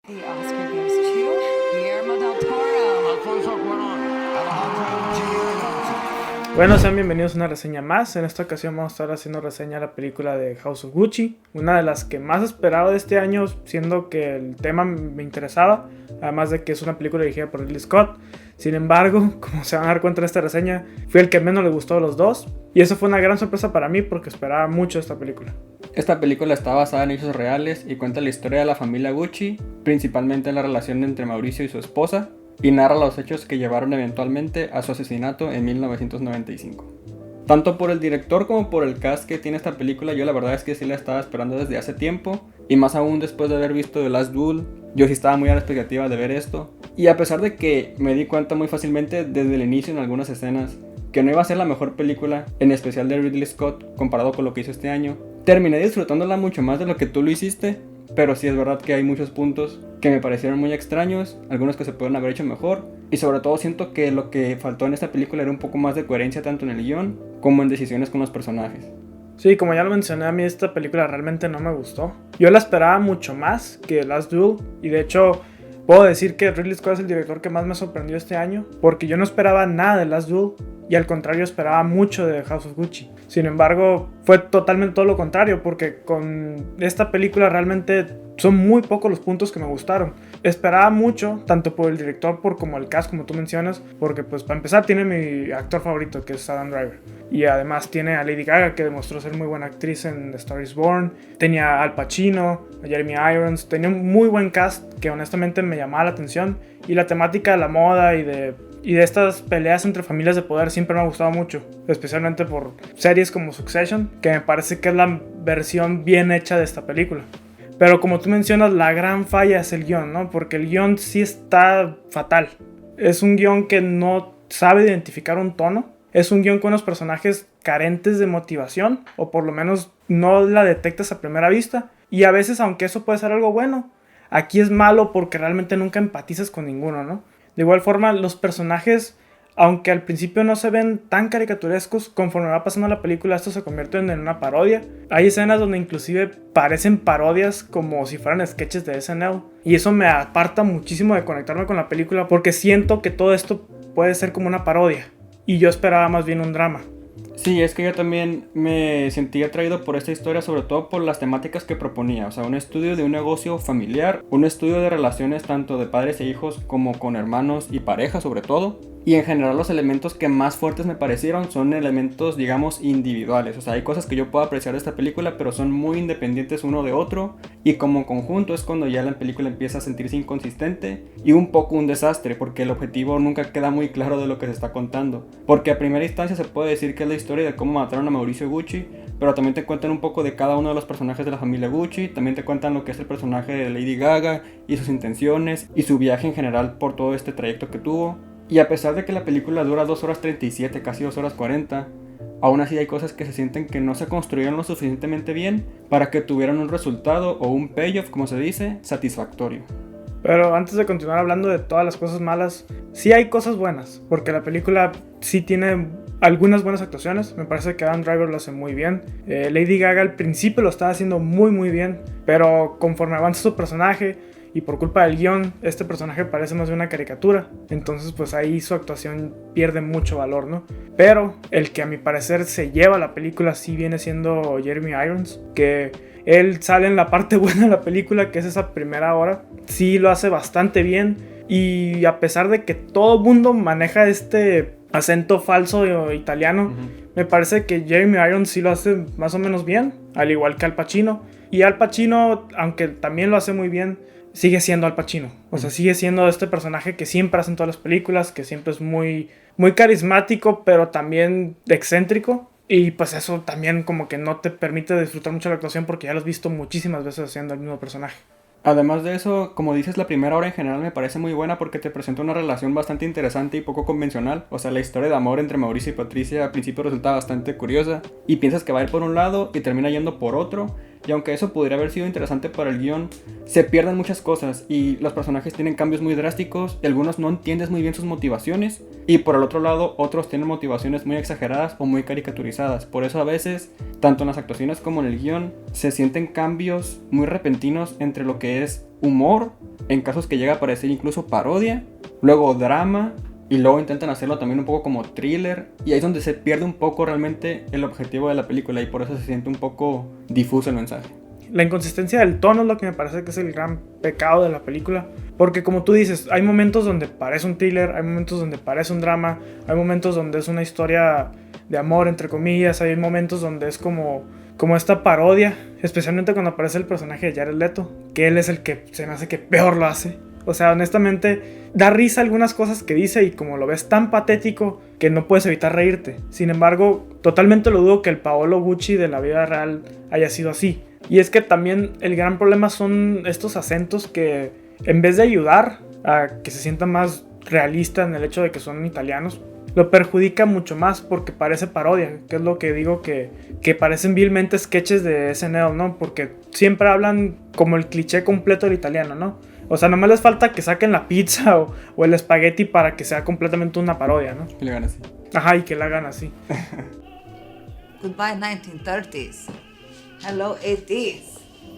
The Oscar goes to Guillermo del Toro. Alfonso Cuarón, Alejandro G. Bueno, sean bienvenidos a una reseña más. En esta ocasión vamos a estar haciendo reseña de la película de House of Gucci, una de las que más esperaba de este año, siendo que el tema me interesaba, además de que es una película dirigida por Ridley Scott. Sin embargo, como se van a dar cuenta en esta reseña, fue el que menos le gustó de los dos, y eso fue una gran sorpresa para mí porque esperaba mucho de esta película. Esta película está basada en hechos reales y cuenta la historia de la familia Gucci, principalmente en la relación entre Mauricio y su esposa, y narra los hechos que llevaron eventualmente a su asesinato en 1995. Tanto por el director como por el cast que tiene esta película, yo la verdad es que sí la estaba esperando desde hace tiempo, y más aún después de haber visto The Last Duel, yo sí estaba muy a la expectativa de ver esto. Y a pesar de que me di cuenta muy fácilmente desde el inicio en algunas escenas que no iba a ser la mejor película, en especial de Ridley Scott, comparado con lo que hizo este año, terminé disfrutándola mucho más de lo que tú lo hiciste, pero sí es verdad que hay muchos puntos que me parecieron muy extraños, algunos que se pueden haber hecho mejor, y sobre todo siento que lo que faltó en esta película era un poco más de coherencia tanto en el guión como en decisiones con los personajes. Sí, como ya lo mencioné, a mí esta película realmente no me gustó. Yo la esperaba mucho más que Last Duel, y de hecho puedo decir que Ridley Scott es el director que más me sorprendió este año, porque yo no esperaba nada de Last Duel, y al contrario esperaba mucho de House of Gucci. Sin embargo, fue totalmente todo lo contrario, porque con esta película realmente son muy pocos los puntos que me gustaron. Esperaba mucho, tanto por el director como el cast, como tú mencionas, porque pues para empezar tiene mi actor favorito, que es Adam Driver. Y además tiene a Lady Gaga, que demostró ser muy buena actriz en The Star is Born. Tenía a Al Pacino, a Jeremy Irons. Tenía un muy buen cast que honestamente me llamaba la atención. Y la temática de la moda y de estas peleas entre familias de poder siempre me ha gustado mucho, especialmente por series como Succession, que me parece que es la versión bien hecha de esta película. Pero como tú mencionas, la gran falla es el guión, ¿no? Porque el guión sí está fatal. Es un guión que no sabe identificar un tono. Es un guión con unos personajes carentes de motivación, o por lo menos no la detectas a primera vista. Y a veces, aunque eso puede ser algo bueno, aquí es malo porque realmente nunca empatizas con ninguno, ¿no? De igual forma, los personajes, aunque al principio no se ven tan caricaturescos, conforme va pasando la película, estos se convierten en una parodia. Hay escenas donde inclusive parecen parodias como si fueran sketches de SNL. Y eso me aparta muchísimo de conectarme con la película, porque siento que todo esto puede ser como una parodia. Y yo esperaba más bien un drama. Sí, es que yo también me sentí atraído por esta historia, sobre todo por las temáticas que proponía. O sea, un estudio de un negocio familiar, un estudio de relaciones tanto de padres e hijos como con hermanos y pareja sobre todo. Y en general los elementos que más fuertes me parecieron son elementos, digamos, individuales. O sea, hay cosas que yo puedo apreciar de esta película, pero son muy independientes uno de otro. Y como conjunto es cuando ya la película empieza a sentirse inconsistente y un poco un desastre, porque el objetivo nunca queda muy claro de lo que se está contando. Porque a primera instancia se puede decir que es la historia de cómo mataron a Mauricio Gucci, pero también te cuentan un poco de cada uno de los personajes de la familia Gucci. También te cuentan lo que es el personaje de Lady Gaga y sus intenciones y su viaje en general por todo este trayecto que tuvo. Y a pesar de que la película dura 2 horas 37, casi 2 horas 40, aún así hay cosas que se sienten que no se construyeron lo suficientemente bien para que tuvieran un resultado o un payoff, como se dice, satisfactorio. Pero antes de continuar hablando de todas las cosas malas, sí hay cosas buenas, porque la película sí tiene algunas buenas actuaciones. Me parece que Adam Driver lo hace muy bien. Lady Gaga al principio lo estaba haciendo muy muy bien, pero conforme avanza su personaje y por culpa del guión, este personaje parece más de una caricatura. Entonces pues ahí su actuación pierde mucho valor, ¿no? Pero el que a mi parecer se lleva la película sí viene siendo Jeremy Irons, que él sale en la parte buena de la película, que es esa primera hora. Sí lo hace bastante bien, y a pesar de que todo el mundo maneja este acento falso italiano, me parece que Jeremy Irons sí lo hace más o menos bien, al igual que Al Pacino. Y Al Pacino, aunque también lo hace muy bien, sigue siendo Al Pacino. O sea, sigue siendo este personaje que siempre hace en todas las películas, que siempre es muy, muy carismático, pero también excéntrico. Y pues eso también como que no te permite disfrutar mucho la actuación, porque ya lo has visto muchísimas veces haciendo el mismo personaje. Además de eso, como dices, la primera hora en general me parece muy buena porque te presenta una relación bastante interesante y poco convencional. O sea, la historia de amor entre Mauricio y Patricia al principio resulta bastante curiosa y piensas que va a ir por un lado y termina yendo por otro. y aunque eso podría haber sido interesante para el guión, se pierden muchas cosas y los personajes tienen cambios muy drásticos y algunos no entiendes muy bien sus motivaciones, y por el otro lado otros tienen motivaciones muy exageradas o muy caricaturizadas. Por eso a veces, tanto en las actuaciones como en el guión, se sienten cambios muy repentinos entre lo que es humor, en casos que llega a parecer incluso parodia, luego drama, y luego intentan hacerlo también un poco como thriller, y ahí es donde se pierde un poco realmente el objetivo de la película y por eso se siente un poco difuso el mensaje. La inconsistencia del tono es lo que me parece que es el gran pecado de la película, porque como tú dices, hay momentos donde parece un thriller, hay momentos donde parece un drama, hay momentos donde es una historia de amor entre comillas, hay momentos donde es como esta parodia, especialmente cuando aparece el personaje de Jared Leto, que él es el que se me hace que peor lo hace. O sea, honestamente, da risa algunas cosas que dice y como lo ves tan patético que no puedes evitar reírte. Sin embargo, totalmente lo dudo que el Paolo Gucci de la vida real haya sido así. Y es que también el gran problema son estos acentos que, en vez de ayudar a que se sienta más realista en el hecho de que son italianos, lo perjudica mucho más porque parece parodia, que es lo que digo, que parecen vilmente sketches de SNL, ¿no? Porque siempre hablan como el cliché completo del italiano, ¿no? O sea, nomás les falta que saquen la pizza o el espagueti para que sea completamente una parodia, ¿no? Que le hagan así. Ajá, y que la hagan así. Goodbye 1930s. Hello 80s.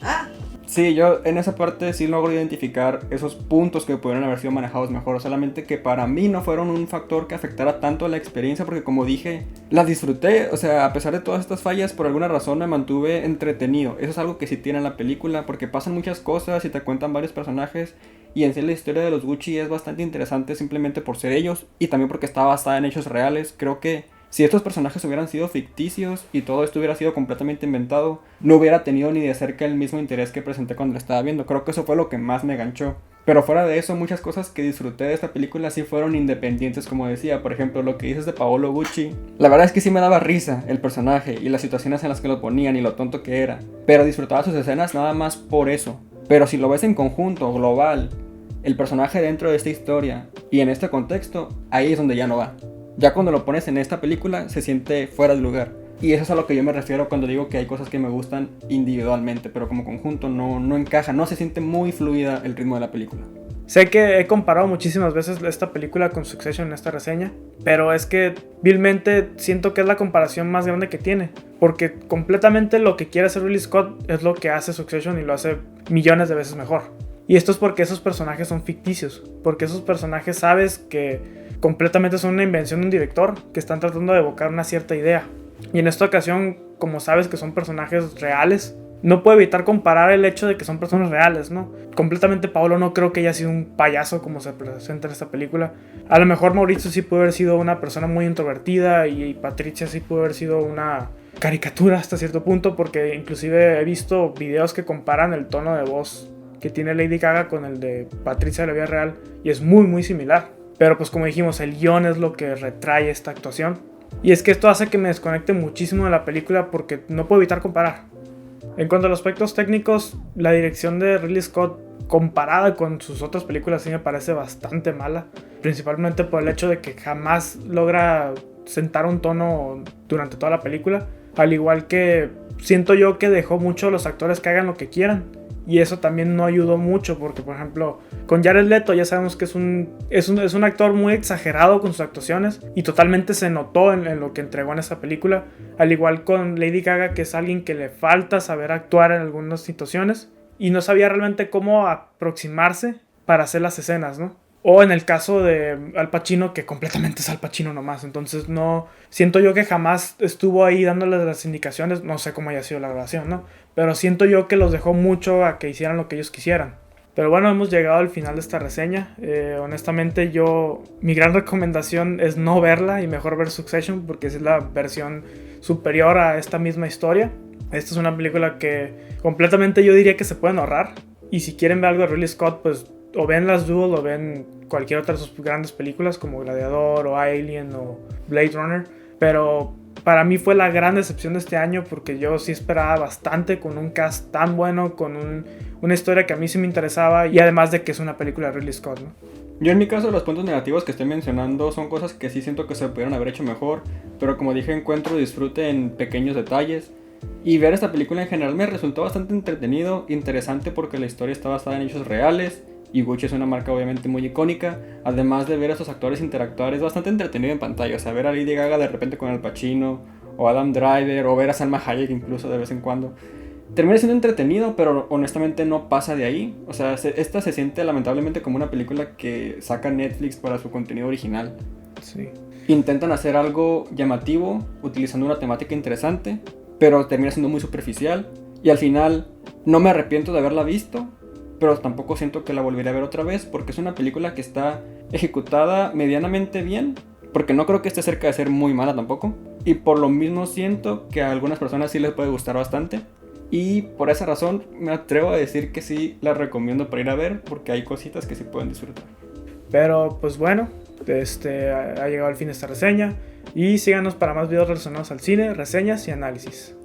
¿Ah? Sí, yo en esa parte sí logro identificar esos puntos que pudieron haber sido manejados mejor, solamente que para mí no fueron un factor que afectara tanto a la experiencia, porque como dije, las disfruté, o sea, a pesar de todas estas fallas, por alguna razón me mantuve entretenido. Eso es algo que sí tiene la película, porque pasan muchas cosas y te cuentan varios personajes, y en sí la historia de los Gucci es bastante interesante simplemente por ser ellos, y también porque está basada en hechos reales. Creo que si estos personajes hubieran sido ficticios y todo esto hubiera sido completamente inventado, no hubiera tenido ni de cerca el mismo interés que presenté cuando la estaba viendo. Creo que eso fue lo que más me ganchó. Pero fuera de eso, muchas cosas que disfruté de esta película sí fueron independientes, como decía. Por ejemplo, lo que dices de Paolo Gucci. La verdad es que sí me daba risa el personaje y las situaciones en las que lo ponían y lo tonto que era. Pero disfrutaba sus escenas nada más por eso. Pero si lo ves en conjunto, global, el personaje dentro de esta historia y en este contexto, ahí es donde ya no va. Ya cuando lo pones en esta película se siente fuera de lugar. Y eso es a lo que yo me refiero cuando digo que hay cosas que me gustan individualmente, pero como conjunto no encaja, no se siente muy fluida el ritmo de la película. Sé que he comparado muchísimas veces esta película con Succession en esta reseña, pero es que vilmente siento que es la comparación más grande que tiene, porque completamente lo que quiere hacer Ridley Scott es lo que hace Succession y lo hace millones de veces mejor. Y esto es porque esos personajes son ficticios, porque esos personajes sabes que completamente son una invención de un director que están tratando de evocar una cierta idea. Y en esta ocasión, como sabes que son personajes reales, no puedo evitar comparar el hecho de que son personas reales, ¿no? Completamente Paolo no creo que haya sido un payaso como se presenta en esta película. A lo mejor Mauricio sí puede haber sido una persona muy introvertida y Patricia sí puede haber sido una caricatura hasta cierto punto, porque inclusive he visto videos que comparan el tono de voz que tiene Lady Gaga con el de Patricia de la vida real y es muy muy similar. Pero pues como dijimos, el guión es lo que retrae esta actuación. Y es que esto hace que me desconecte muchísimo de la película porque no puedo evitar comparar. En cuanto a los aspectos técnicos, la dirección de Ridley Scott comparada con sus otras películas sí me parece bastante mala. Principalmente por el hecho de que jamás logra sentar un tono durante toda la película. Al igual que siento yo que dejó mucho a los actores que hagan lo que quieran. Y eso también no ayudó mucho porque, por ejemplo, con Jared Leto ya sabemos que es un actor muy exagerado con sus actuaciones y totalmente se notó en lo que entregó en esa película. Al igual con Lady Gaga, que es alguien que le falta saber actuar en algunas situaciones y no sabía realmente cómo aproximarse para hacer las escenas, ¿no? O en el caso de Al Pacino, que completamente es Al Pacino nomás. Entonces no siento yo que jamás estuvo ahí dándoles las indicaciones. No sé cómo haya sido la grabación, ¿no? Pero siento yo que los dejó mucho a que hicieran lo que ellos quisieran. Pero bueno, hemos llegado al final de esta reseña. Honestamente mi gran recomendación es no verla y mejor ver Succession, porque es la versión superior a esta misma historia. Esta es una película que completamente yo diría que se pueden ahorrar. Y si quieren ver algo de Ridley Scott, pues o ven Last Duel o ven cualquier otra de sus grandes películas como Gladiador o Alien o Blade Runner. Pero para mí fue la gran decepción de este año porque yo sí esperaba bastante con un cast tan bueno, con una historia que a mí sí me interesaba y además de que es una película de Ridley Scott, ¿no? Yo en mi caso los puntos negativos que estoy mencionando son cosas que sí siento que se pudieron haber hecho mejor, pero como dije encuentro disfrute en pequeños detalles. Y ver esta película en general me resultó bastante entretenido, interesante porque la historia está basada en hechos reales y Gucci es una marca obviamente muy icónica. Además de ver a esos actores interactuar, es bastante entretenido en pantalla. O sea, ver a Lady Gaga de repente con Al Pacino, o Adam Driver, o ver a Salma Hayek incluso de vez en cuando. Termina siendo entretenido, pero honestamente no pasa de ahí. O sea, esta se siente lamentablemente como una película que saca Netflix para su contenido original. Sí. Intentan hacer algo llamativo, utilizando una temática interesante, pero termina siendo muy superficial. Y al final, no me arrepiento de haberla visto, pero tampoco siento que la volveré a ver otra vez, porque es una película que está ejecutada medianamente bien, porque no creo que esté cerca de ser muy mala tampoco. Y por lo mismo siento que a algunas personas sí les puede gustar bastante. Y por esa razón me atrevo a decir que sí la recomiendo para ir a ver, porque hay cositas que sí pueden disfrutar. Pero pues bueno, ha llegado el fin de esta reseña. Y síganos para más videos relacionados al cine, reseñas y análisis.